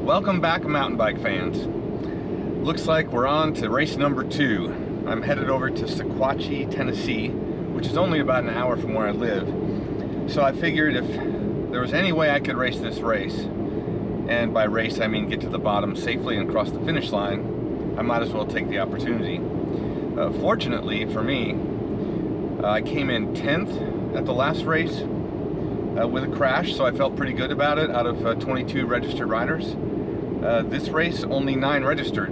Welcome back, mountain bike fans. Looks like we're on to race number 2. I'm headed over to Sequatchie, Tennessee, which is only about an hour from where I live. So I figured if there was any way I could race this race, and by race I mean get to the bottom safely and cross the finish line, I might as well take the opportunity. Fortunately for me, I came in 10th at the last race with a crash, so I felt pretty good about it out of 22 registered riders. This race, only 9 registered.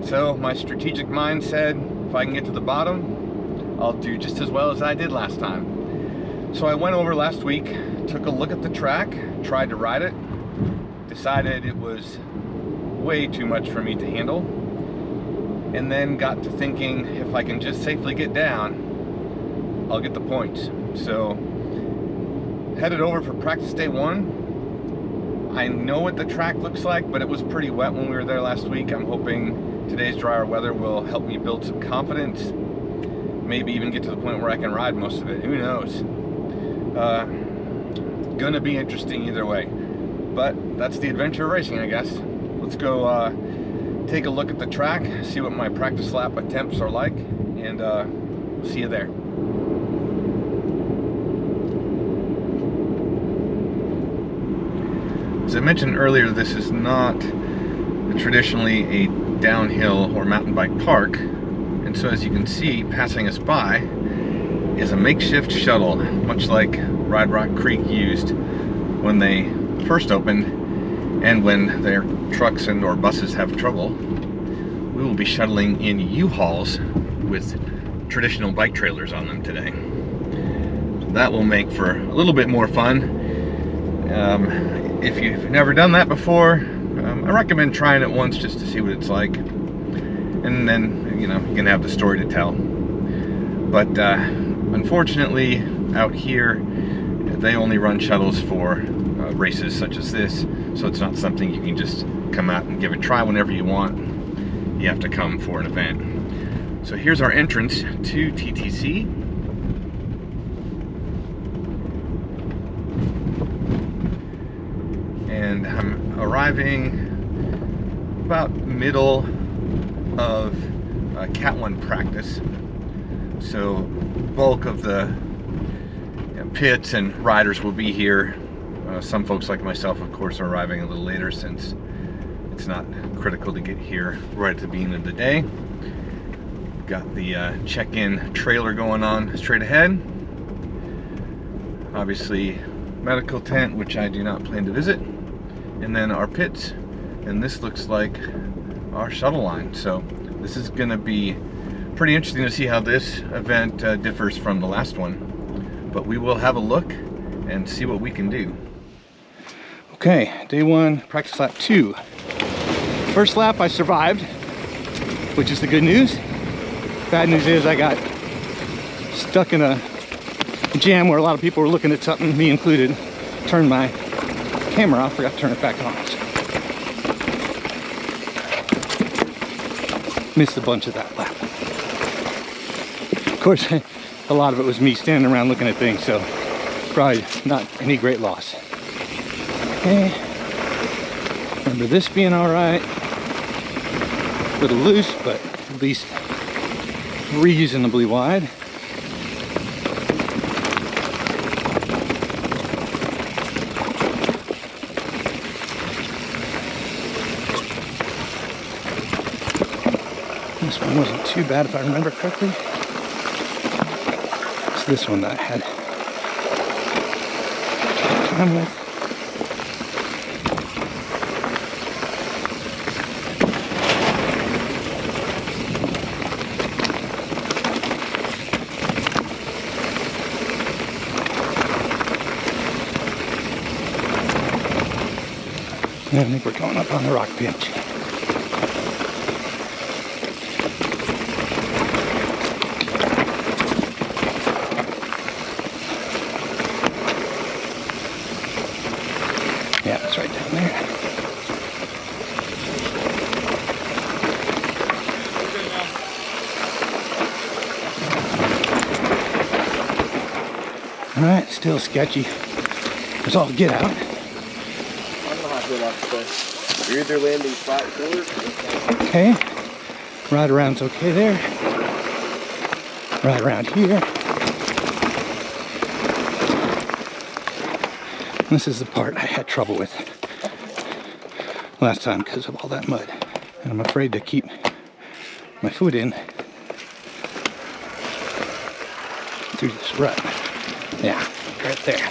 So my strategic mind said, if I can get to the bottom, I'll do just as well as I did last time. So I went over last week, took a look at the track, tried to ride it, decided it was way too much for me to handle, and then got to thinking, if I can just safely get down, I'll get the points. So headed over for practice day 1. I know what the track looks like, but it was pretty wet when we were there last week. I'm hoping today's drier weather will help me build some confidence, maybe even get to the point where I can ride most of it. Who knows? Gonna be interesting either way, but that's the adventure of racing, I guess. Let's go take a look at the track, see what my practice lap attempts are like, and see you there. As I mentioned earlier, this is not traditionally a downhill or mountain bike park, and so as you can see, passing us by is a makeshift shuttle, much like Ride Rock Creek used when they first opened, and when their trucks and or buses have trouble. We will be shuttling in U-Hauls with traditional bike trailers on them today. That will make for a little bit more fun. If you've never done that before, I recommend trying it once just to see what it's like, and then you can have the story to tell. But unfortunately, out here they only run shuttles for races such as this, so it's not something you can just come out and give a try whenever you want. You have to come for an event. So here's our entrance to TTC. And I'm arriving about middle of Cat 1 practice. So bulk of the pits and riders will be here. Some folks like myself, of course, are arriving a little later since it's not critical to get here right at the beginning of the day. Got the check-in trailer going on straight ahead. Obviously, medical tent, which I do not plan to visit. And then our pits, and this looks like our shuttle line. So this is going to be pretty interesting to see how this event differs from the last one, but we will have a look and see what we can do. Okay, day 1, practice lap 2. First lap I survived, which is the good news. Bad news is I got stuck in a jam where a lot of people were looking at something, me included. Turned my camera off, forgot to turn it back on. Missed a bunch of that lap. Of course, a lot of it was me standing around looking at things, so probably not any great loss. Okay. Remember this being all right. A little loose, but at least reasonably wide. This one wasn't too bad if I remember correctly. It's this one that I had time with. I think we're going up on the rock pinch. Yeah, it's right down there. All right, still sketchy. It's all get out. I don't know how I feel about this place. You're either landing flat forward. Okay. Right around's okay there. Right around here. This is the part I had trouble with last time because of all that mud. And I'm afraid to keep my foot in through this rut. Yeah, right there.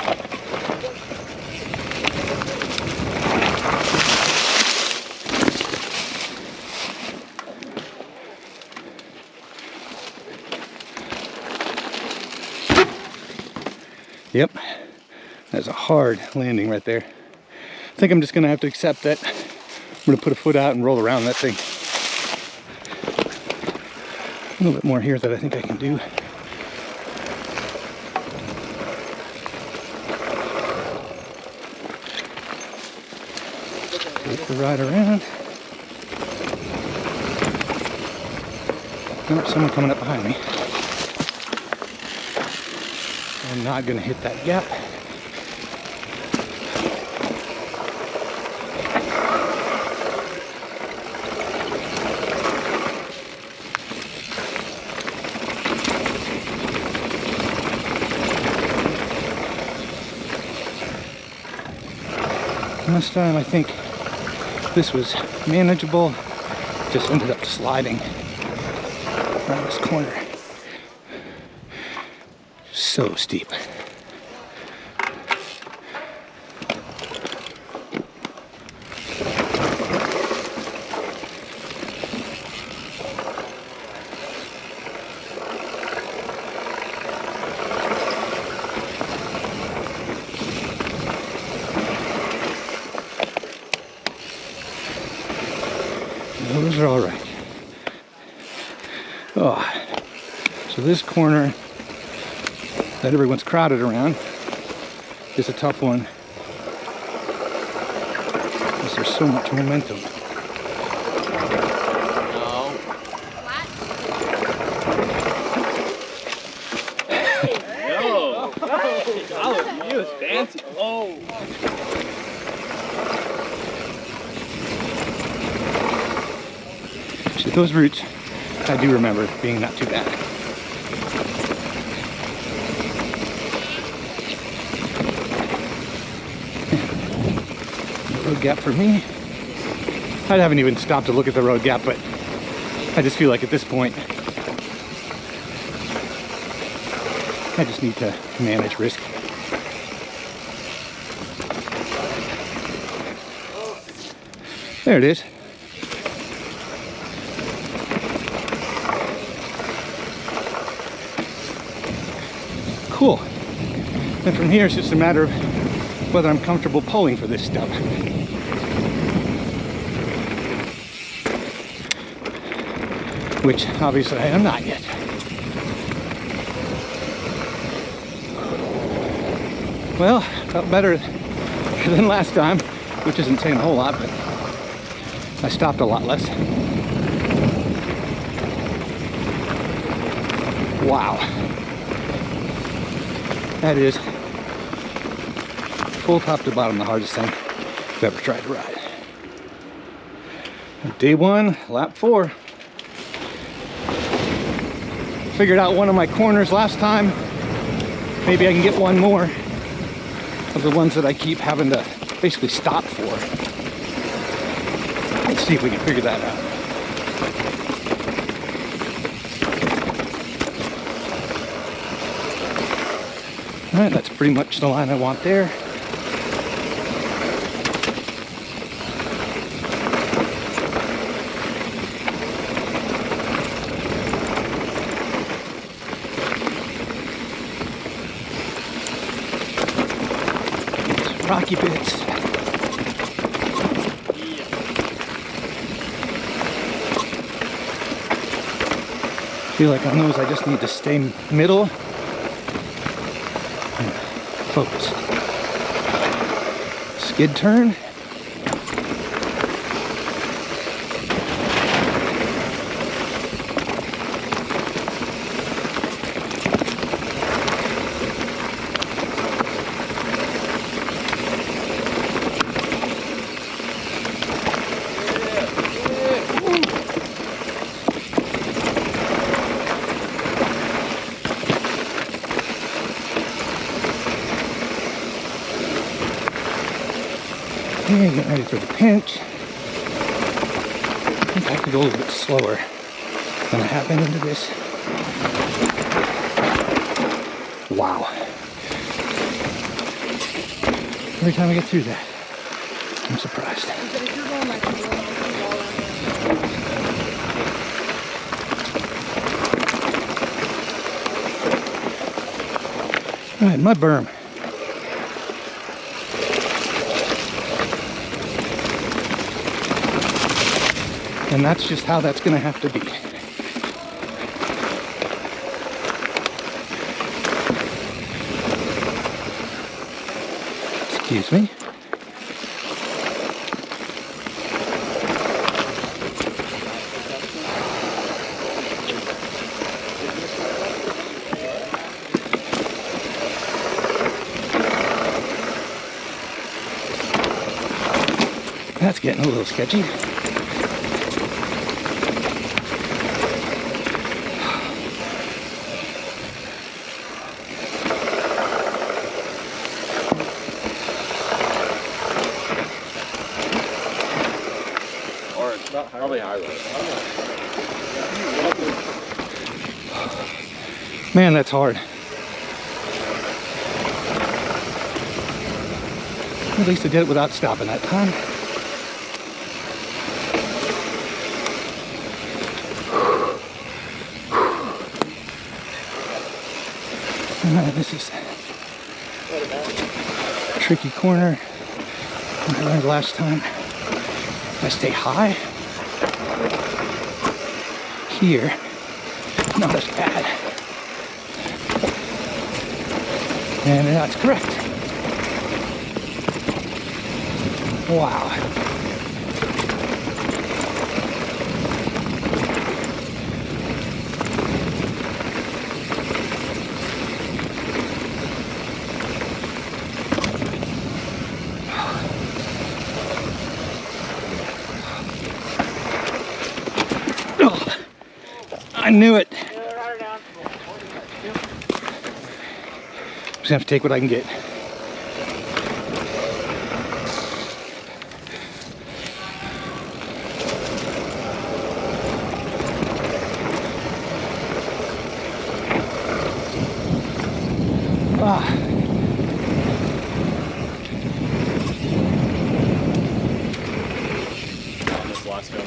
Yep, that's a hard landing right there. I think I'm just gonna have to accept that. I'm gonna put a foot out and roll around that thing. A little bit more here that I think I can do. Take the ride around. Oh, someone coming up behind me. I'm not going to hit that gap. Last time I think this was manageable, just ended up sliding around this corner. So steep. Those are all right. Oh, so this corner that everyone's crowded around is a tough one because there's so much momentum. No. No. Oh, you was fancy. Oh. So those routes, I do remember being not too bad. Road gap for me. I haven't even stopped to look at the road gap, but I just feel like at this point, I just need to manage risk. There it is. Cool. And from here, it's just a matter of whether I'm comfortable pulling for this stuff. Which, obviously, I am not yet. Well, felt better than last time, which isn't saying a whole lot, but I stopped a lot less. Wow. That is full top to bottom the hardest thing I've ever tried to ride. Day one, lap 4. Figured out one of my corners last time. Maybe I can get one more of the ones that I keep having to basically stop for. Let's see if we can figure that out. All right, that's pretty much the line I want there. Rocky bits. Feel like on those I just need to stay middle and focus. Skid turn. Okay, getting ready for the pinch. I think I have to go a little bit slower than I have been into this. Wow. Every time I get through that, I'm surprised. All right, mud berm. And that's just how that's going to have to be. Excuse me. That's getting a little sketchy. Probably high road. Man, that's hard. At least I did it without stopping that time. This is a tricky corner. I learned last time. If I stay high here, not as bad. And that's correct. Wow. Oh, I knew it. I'm just gonna have to take what I can get. This last go.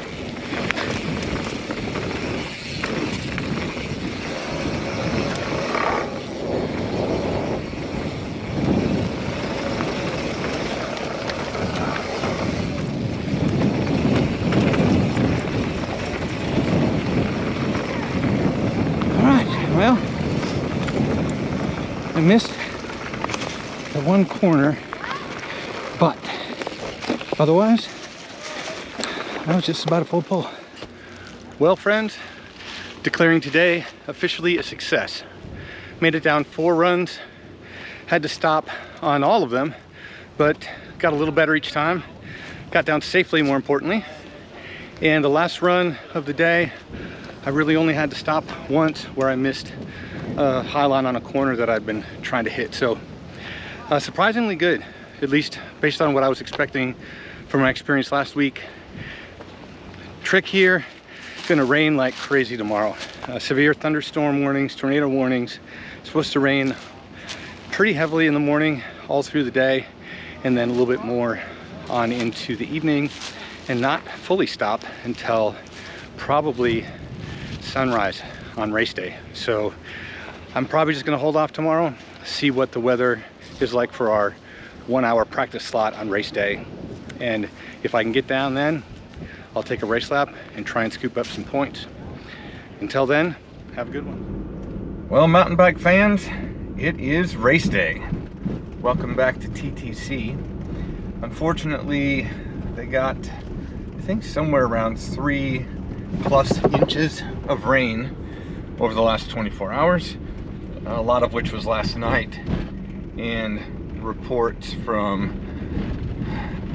Well, I missed the one corner, but otherwise, I was just about a full pull. Well, friends, declaring today officially a success. Made it down 4 runs, had to stop on all of them, but got a little better each time. Got down safely, more importantly. And the last run of the day, I really only had to stop once where I missed a high line on a corner that I'd been trying to hit. So surprisingly good, at least based on what I was expecting from my experience last week. Trick here, it's gonna rain like crazy tomorrow. Severe thunderstorm warnings, tornado warnings. It's supposed to rain pretty heavily in the morning, all through the day, and then a little bit more on into the evening, and not fully stop until probably sunrise on race day. So I'm probably just gonna hold off tomorrow, see what the weather is like for our 1 hour practice slot on race day. And if I can get down then, I'll take a race lap and try and scoop up some points. Until then, have a good one. Well, mountain bike fans, it is race day. Welcome back to TTC. Unfortunately, they got, I think, somewhere around 3+ inches of rain over the last 24 hours, a lot of which was last night. And reports from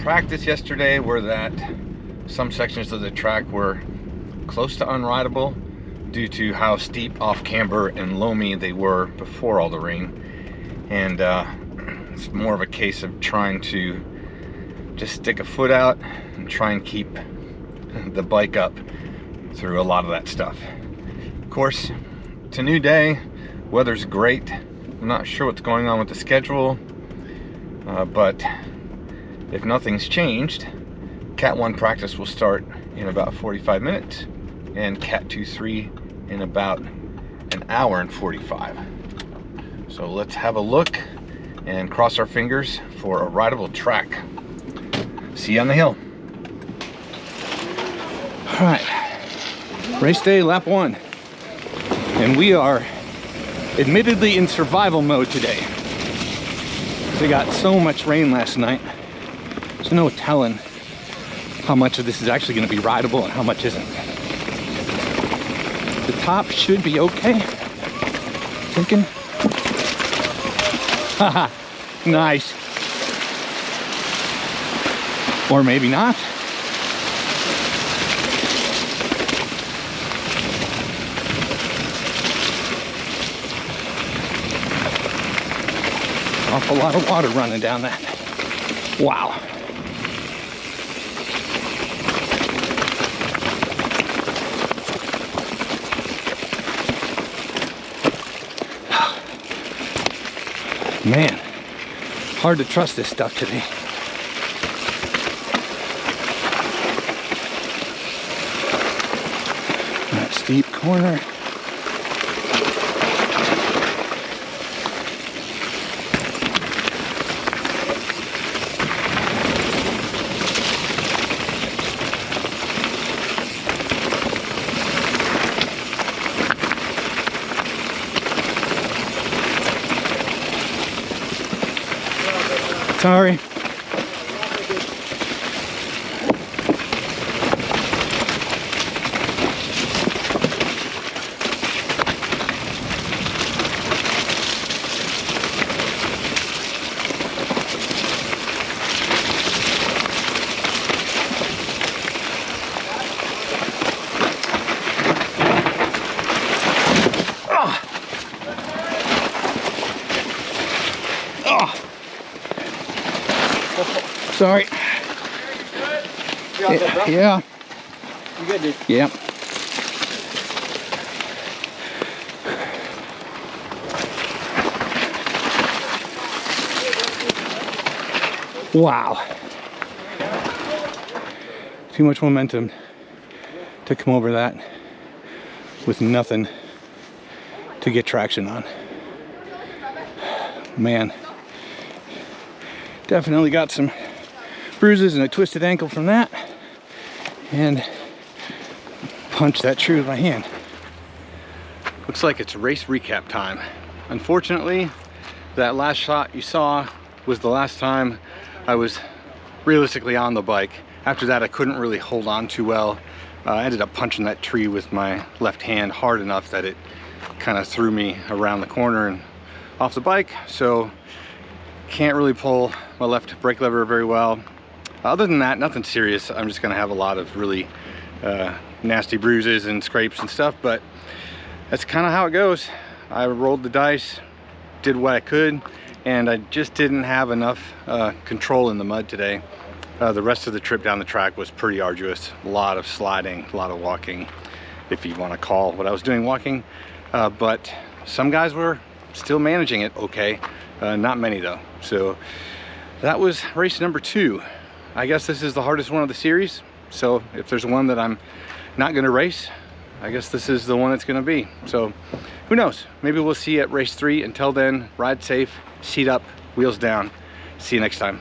practice yesterday were that some sections of the track were close to unrideable due to how steep off camber and loamy they were before all the rain. And it's more of a case of trying to just stick a foot out and try and keep the bike up through a lot of that stuff. Of course, it's a new day, weather's great. I'm not sure what's going on with the schedule, but if nothing's changed, Cat 1 practice will start in about 45 minutes and Cat 2-3 in about an hour and 45. So let's have a look and cross our fingers for a rideable track. See you on the hill. All right, race day, lap 1. And we are admittedly in survival mode today. We got so much rain last night. There's no telling how much of this is actually going to be rideable and how much isn't. The top should be okay. Thinking. Haha, nice. Or maybe not. Awful lot of water running down that. Wow. Man, hard to trust this stuff today. That steep corner. Sorry. Sorry. Yeah. You good, dude? Yeah. Wow. Too much momentum to come over that with nothing to get traction on. Man. Definitely got some bruises and a twisted ankle from that, and punched that tree with my hand. Looks like it's race recap time. Unfortunately, that last shot you saw was the last time I was realistically on the bike. After that, I couldn't really hold on too well. I ended up punching that tree with my left hand hard enough that it kind of threw me around the corner and off the bike, so can't really pull my left brake lever very well. Other than that, nothing serious. I'm just gonna have a lot of really nasty bruises and scrapes and stuff, but that's kind of how it goes. I rolled the dice, did what I could, and I just didn't have enough control in the mud today. The rest of the trip down the track was pretty arduous. A lot of sliding, a lot of walking, if you want to call what I was doing walking. But some guys were still managing it okay. Not many though. So that was race number 2. I guess this is the hardest one of the series. So if there's one that I'm not gonna race, I guess this is the one it's gonna be. So who knows? Maybe we'll see you at race 3. Until then, ride safe, seat up, wheels down. See you next time.